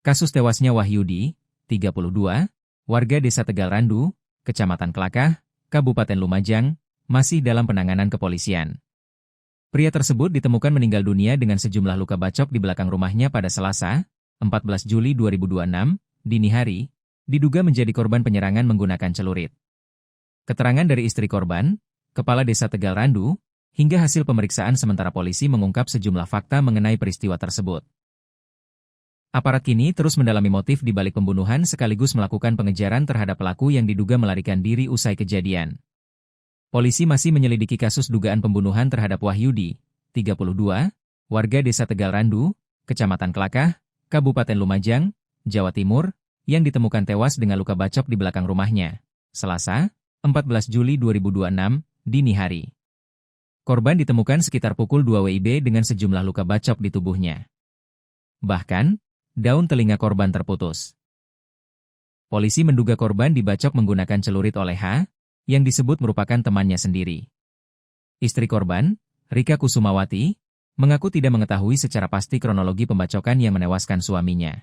Kasus tewasnya Wahyudi, 32, warga Desa Tegal Randu, Kecamatan Kelakah, Kabupaten Lumajang, masih dalam penanganan kepolisian. Pria tersebut ditemukan meninggal dunia dengan sejumlah luka bacok di belakang rumahnya pada Selasa, 14 Juli 2026, dini hari, diduga menjadi korban penyerangan menggunakan celurit. Keterangan dari istri korban, Kepala Desa Tegal Randu, hingga hasil pemeriksaan sementara polisi mengungkap sejumlah fakta mengenai peristiwa tersebut. Aparat kini terus mendalami motif di balik pembunuhan sekaligus melakukan pengejaran terhadap pelaku yang diduga melarikan diri usai kejadian. Polisi masih menyelidiki kasus dugaan pembunuhan terhadap Wahyudi, 32, warga Desa Tegal Randu, Kecamatan Kelakah, Kabupaten Lumajang, Jawa Timur, yang ditemukan tewas dengan luka bacok di belakang rumahnya, Selasa, 14 Juli 2026, dini hari. Korban ditemukan sekitar pukul 2 WIB dengan sejumlah luka bacok di tubuhnya. Bahkan, daun telinga korban terputus. Polisi menduga korban dibacok menggunakan celurit oleh H, yang disebut merupakan temannya sendiri. Istri korban, Rika Kusumawati, mengaku tidak mengetahui secara pasti kronologi pembacokan yang menewaskan suaminya.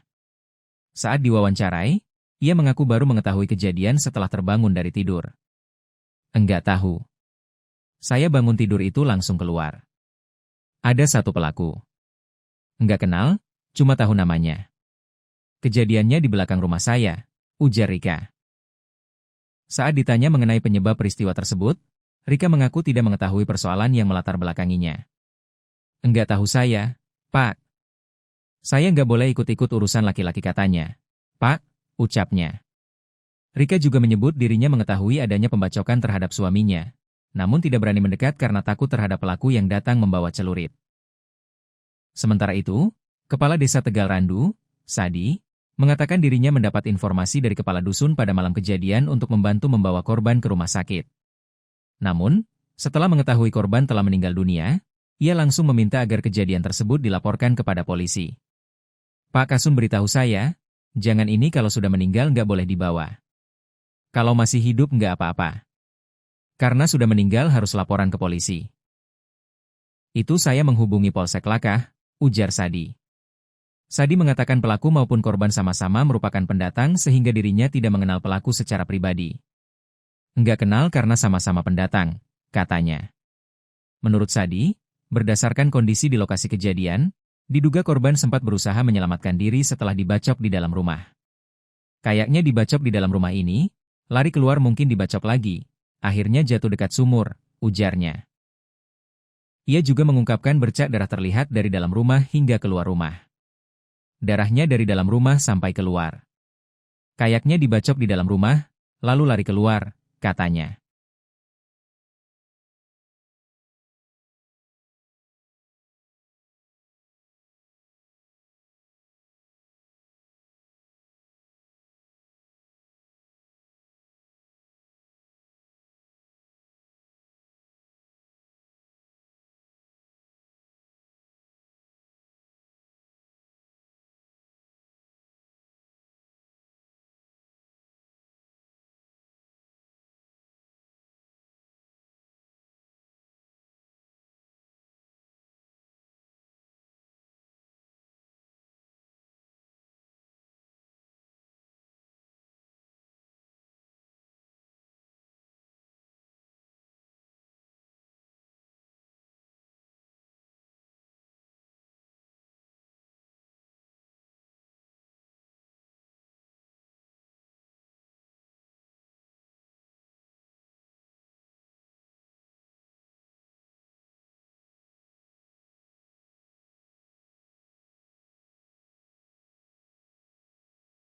Saat diwawancarai, ia mengaku baru mengetahui kejadian setelah terbangun dari tidur. Enggak tahu. Saya bangun tidur itu langsung keluar. Ada satu pelaku. Enggak kenal, cuma tahu namanya. Kejadiannya di belakang rumah saya, ujar Rika. Saat ditanya mengenai penyebab peristiwa tersebut, Rika mengaku tidak mengetahui persoalan yang melatar belakanginya. Enggak tahu saya, Pak. Saya enggak boleh ikut-ikut urusan laki-laki katanya. Pak, ucapnya. Rika juga menyebut dirinya mengetahui adanya pembacokan terhadap suaminya, namun tidak berani mendekat karena takut terhadap pelaku yang datang membawa celurit. Sementara itu, Kepala Desa Tegal Randu, Sadi, mengatakan dirinya mendapat informasi dari kepala dusun pada malam kejadian untuk membantu membawa korban ke rumah sakit. Namun, setelah mengetahui korban telah meninggal dunia, ia langsung meminta agar kejadian tersebut dilaporkan kepada polisi. Pak Kasum beritahu saya, jangan ini kalau sudah meninggal nggak boleh dibawa. Kalau masih hidup nggak apa-apa. Karena sudah meninggal harus laporan ke polisi. Itu saya menghubungi Polsek Kelakah, ujar Sadi. Sadi mengatakan pelaku maupun korban sama-sama merupakan pendatang sehingga dirinya tidak mengenal pelaku secara pribadi. Enggak kenal karena sama-sama pendatang, katanya. Menurut Sadi, berdasarkan kondisi di lokasi kejadian, diduga korban sempat berusaha menyelamatkan diri setelah dibacok di dalam rumah. Kayaknya dibacok di dalam rumah ini, lari keluar mungkin dibacok lagi, akhirnya jatuh dekat sumur, ujarnya. Ia juga mengungkapkan bercak darah terlihat dari dalam rumah hingga keluar rumah. Darahnya dari dalam rumah sampai keluar. Kayaknya dibacok di dalam rumah, lalu lari keluar, katanya.